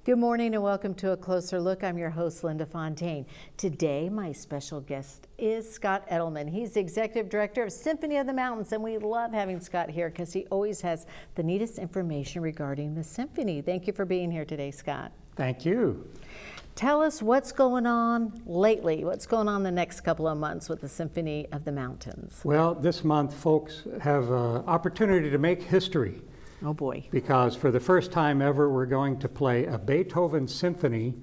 Good morning and welcome to A Closer Look. I'm your host, Linda Fontaine. Today, my special guest is Scott Eddlemon. He's the Executive Director of Symphony of the Mountains, and we love having Scott here because he always has the neatest information regarding the symphony. Thank you for being here today, Scott. Thank you. Tell us what's going on lately. What's going on the next couple of months with the Symphony of the Mountains? Well, this month, folks have an opportunity to make history. Oh boy. Because for the first time ever, we're going to play a Beethoven symphony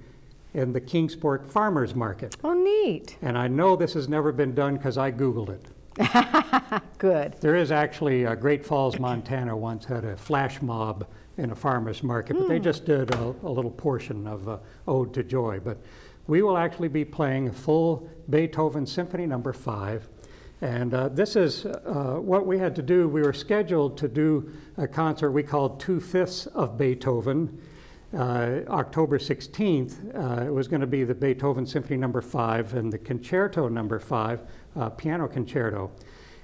in the Kingsport Farmers Market. Oh, neat. And I know this has never been done because I Googled it. Good. There is actually, Great Falls, Montana once had a flash mob in a farmer's market, but they just did a little portion of Ode to Joy. But we will actually be playing a full Beethoven Symphony No. 5. And this is what we had to do. We were scheduled to do a concert we called 2/5 of Beethoven. October 16th, it was going to be the Beethoven Symphony No. 5 and the Concerto No. 5, piano concerto.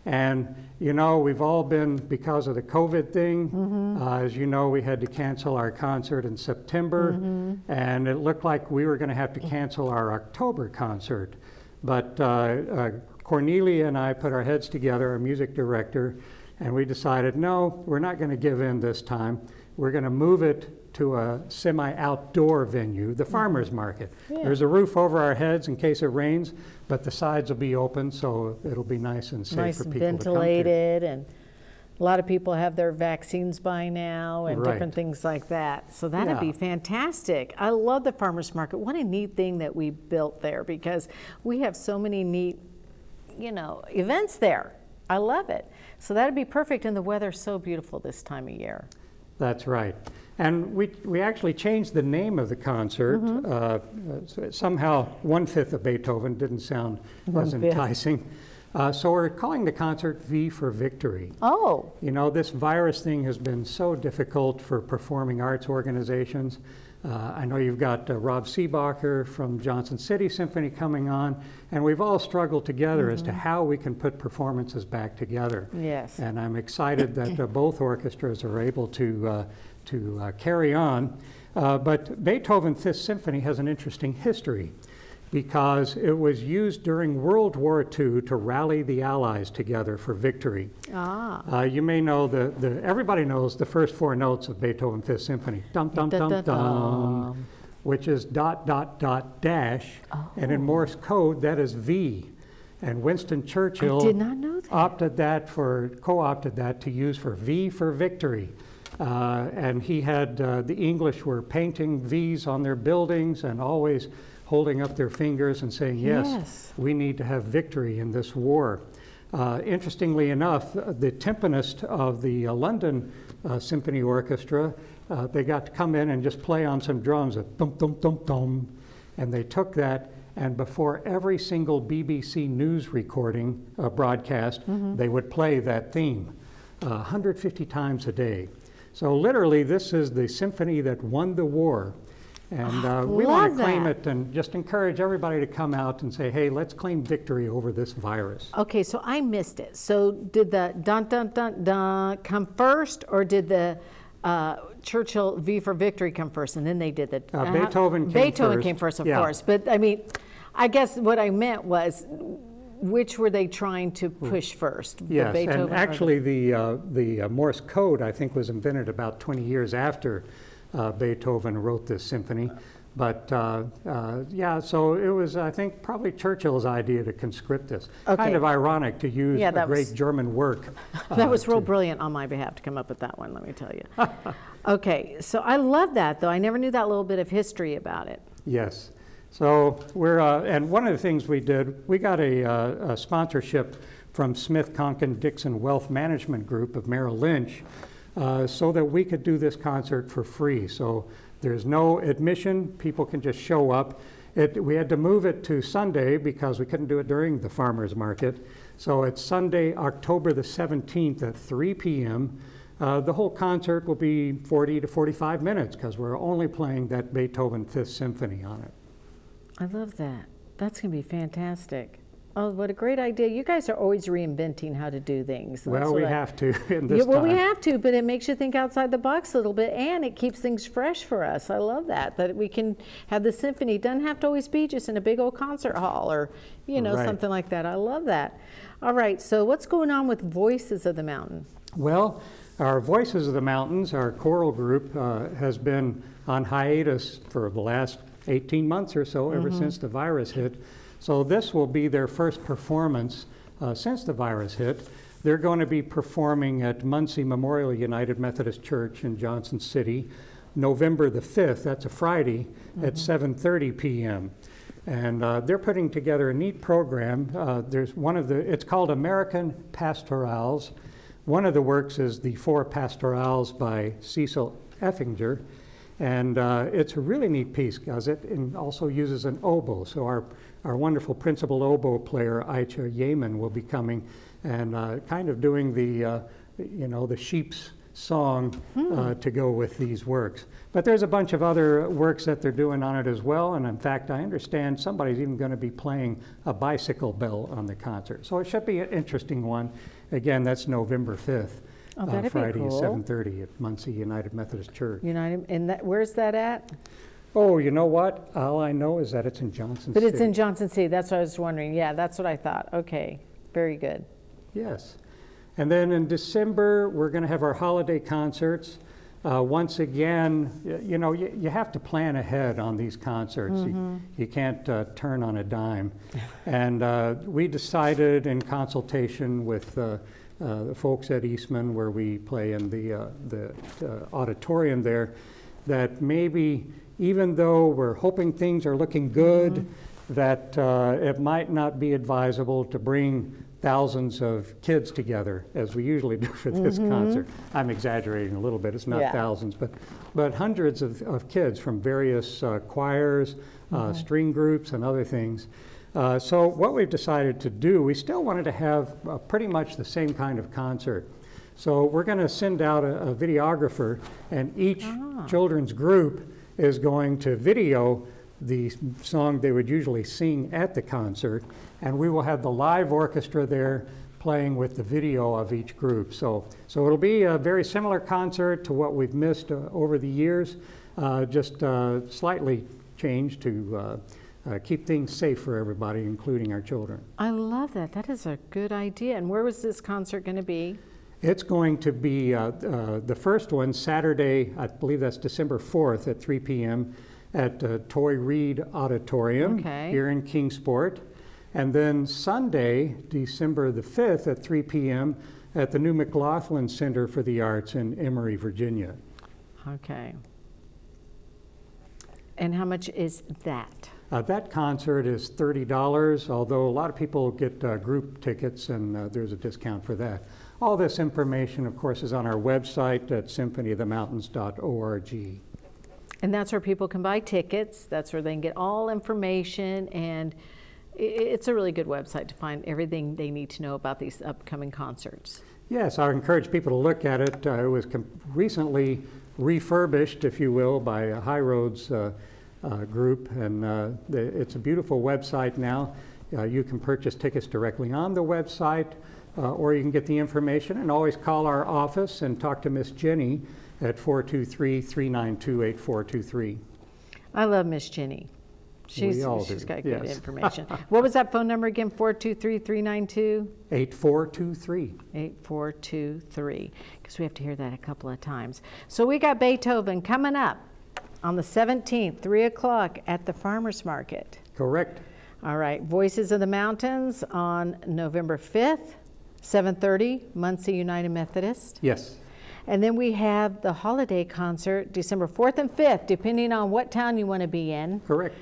And you know, we've all been, because of the COVID thing, as you know, we had to cancel our concert in September, and it looked like we were going to have to cancel our October concert. But Cornelia and I put our heads together, our music director, and we decided, no, we're not going to give in this time. We're going to move it to a semi-outdoor venue, the farmer's market. Yeah. There's a roof over our heads in case it rains, but the sides will be open, so it'll be nice and safe for people to come to. Nice and ventilated, and a lot of people have their vaccines by now and different things like that. So that'd be fantastic. I love the farmer's market. What a neat thing that we built there, because we have so many neat, you know, events there. I love it. So that'd be perfect, and the weather's so beautiful this time of year. That's right. And we actually changed the name of the concert. Somehow 1/5 of Beethoven didn't sound as enticing. So we're calling the concert V for Victory. Oh. You know, this virus thing has been so difficult for performing arts organizations. I know you've got Rob Seebacher from Johnson City Symphony coming on, and we've all struggled together as to how we can put performances back together. Yes. And I'm excited that both orchestras are able to carry on. But Beethoven Fifth Symphony has an interesting history, because it was used during World War II to rally the Allies together for victory. You may know, everybody knows the first 4 notes of Beethoven Fifth Symphony. Dum, dum, dum, dum, which is dot, dot, dot, dash. And in Morse code, that is V. And Winston Churchill did not know that. co-opted that to use for V for victory. And he had, the English were painting V's on their buildings and always holding up their fingers and saying, yes, we need to have victory in this war. Interestingly enough, the timpanist of the London Symphony Orchestra, they got to come in and just play on some drums, a thump, thump, thump, thump, and they took that, and before every single BBC News recording broadcast, they would play that theme 150 times a day. So literally, this is the symphony that won the war. And we want to claim it and just encourage everybody to come out and say, hey, let's claim victory over this virus. Okay, so I missed it. So did the dun, dun, dun, dun come first, or did the Churchill V for Victory come first, and then they did the... Beethoven came first, of course. But I mean, I guess what I meant was, which were they trying to push first? Yes, and actually the Morse code, I think, was invented about 20 years after Beethoven wrote this symphony. But yeah, so it was, I think, probably Churchill's idea to conscript this. Okay. Kind of ironic to use a great German work. That was real brilliant on my behalf to come up with that one, let me tell you. Okay, so I love that, though. I never knew that little bit of history about it. Yes. So we're, and one of the things we did, we got a sponsorship from Smith Conkin Dixon Wealth Management Group of Merrill Lynch, so that we could do this concert for free. So there's no admission, people can just show up. We had to move it to Sunday because we couldn't do it during the farmer's market. So it's Sunday, October the 17th at 3 p.m. The whole concert will be 40 to 45 minutes because we're only playing that Beethoven Fifth Symphony on it. I love that. That's going to be fantastic. Oh, what a great idea. You guys are always reinventing how to do things. Well, we have to in this well, time. we have to, but it makes you think outside the box a little bit, and it keeps things fresh for us. I love that we can have the symphony. It doesn't have to always be just in a big old concert hall or, you know, something like that. I love that. All right, so what's going on with Voices of the Mountain? Well, our Voices of the Mountains, our choral group, has been on hiatus for the last 18 months or so, ever since the virus hit. So this will be their first performance since the virus hit. They're going to be performing at Muncie Memorial United Methodist Church in Johnson City, November the 5th, that's a Friday, at 7:30 p.m. And they're putting together a neat program. There's it's called American Pastorals. One of the works is the Four Pastorals by Cecil Effinger. And it's a really neat piece because it also uses an oboe. So our wonderful principal oboe player, Aicha Yeaman, will be coming and kind of doing the, the sheep's song to go with these works. But there's a bunch of other works that they're doing on it as well. And in fact, I understand somebody's even going to be playing a bicycle bell on the concert. So it should be an interesting one. Again, that's November 5th. Oh, that'd Friday, be cool. 7:30 at Muncie United Methodist Church. Where's that at? Oh, you know what? All I know is that it's in Johnson City. But it's in Johnson City. That's what I was wondering. Yeah, that's what I thought. Okay, very good. Yes. And then in December, we're going to have our holiday concerts. Once again, you have to plan ahead on these concerts. You can't turn on a dime. And we decided in consultation with the folks at Eastman, where we play in the auditorium there, that maybe even though we're hoping things are looking good, that it might not be advisable to bring thousands of kids together, as we usually do for this concert. I'm exaggerating a little bit, it's not thousands, but hundreds of kids from various choirs, string groups, and other things. So what we've decided to do, we still wanted to have pretty much the same kind of concert. So we're going to send out a videographer, and each children's group is going to video the song they would usually sing at the concert, and we will have the live orchestra there playing with the video of each group. So it'll be a very similar concert to what we've missed over the years, just slightly changed to keep things safe for everybody, including our children. I love that. That is a good idea. And where was this concert going to be? It's going to be the first one, Saturday, I believe that's December 4th at 3 p.m. at Toy Reed Auditorium here in Kingsport. And then Sunday, December the 5th at 3 p.m. at the New McLaughlin Center for the Arts in Emory, Virginia. Okay. And how much is that? That concert is $30, although a lot of people get group tickets, and there's a discount for that. All this information, of course, is on our website at symphonyofthemountains.org. And that's where people can buy tickets. That's where they can get all information, and it's a really good website to find everything they need to know about these upcoming concerts. Yes, I encourage people to look at it. It was recently refurbished, if you will, by a High Roads group, and it's a beautiful website now. You can purchase tickets directly on the website, or you can get the information and always call our office and talk to Miss Jenny at 423-392-8423. I love Miss Jenny. She's got good information. What was that phone number again? 423-392? 8423. 8423, because we have to hear that a couple of times. So we got Beethoven coming up on the 17th, 3 o'clock at the Farmers Market. Correct. All right, Voices of the Mountains on November 5th, 7:30, Muncie United Methodist. Yes. And then we have the holiday concert, December 4th and 5th, depending on what town you want to be in. Correct.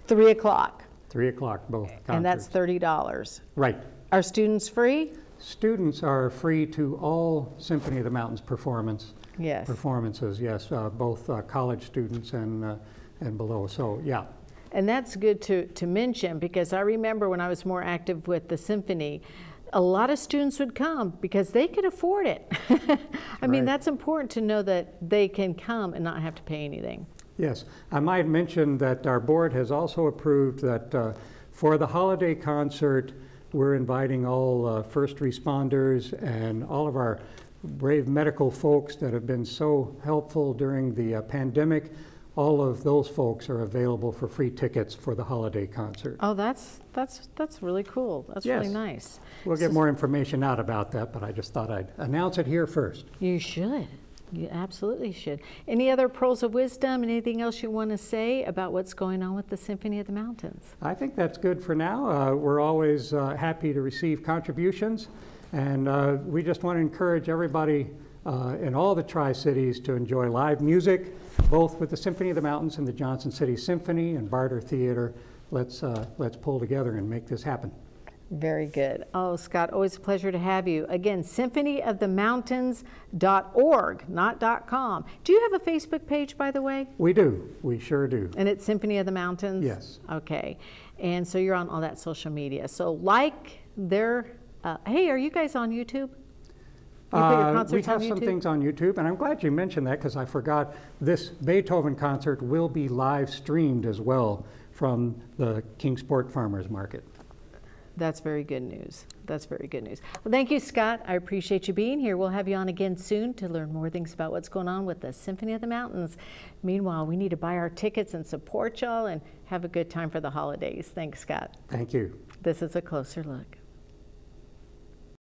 3 o'clock. 3 o'clock, both concerts. And that's $30. Right. Are students free? Students are free to all Symphony of the Mountains performances, yes, both college students and below, so yeah. And that's good to mention, because I remember when I was more active with the Symphony, a lot of students would come because they could afford it. I mean, that's important to know that they can come and not have to pay anything. Yes, I might mention that our board has also approved that For the holiday concert, we're inviting all first responders and all of our brave medical folks that have been so helpful during the pandemic. All of those folks are available for free tickets for the holiday concert. Oh, that's really cool. That's really nice. We'll get more information out about that, but I just thought I'd announce it here first. You should. You absolutely should. Any other pearls of wisdom, anything else you want to say about what's going on with the Symphony of the Mountains? I think that's good for now. We're always happy to receive contributions, and we just want to encourage everybody in all the Tri-Cities to enjoy live music, both with the Symphony of the Mountains and the Johnson City Symphony and Barter Theater. Let's pull together and make this happen. Very good. Oh, Scott, always a pleasure to have you. Again, symphonyofthemountains.org, not .com. Do you have a Facebook page, by the way? We do. We sure do. And it's Symphony of the Mountains? Yes. Okay. And so you're on all that social media. So like their, hey, are you guys on YouTube? We have some things on YouTube, and I'm glad you mentioned that because I forgot this Beethoven concert will be live streamed as well from the Kingsport Farmers Market. That's very good news. That's very good news. Well, thank you, Scott. I appreciate you being here. We'll have you on again soon to learn more things about what's going on with the Symphony of the Mountains. Meanwhile, we need to buy our tickets and support y'all and have a good time for the holidays. Thanks, Scott. Thank you. This is A Closer Look.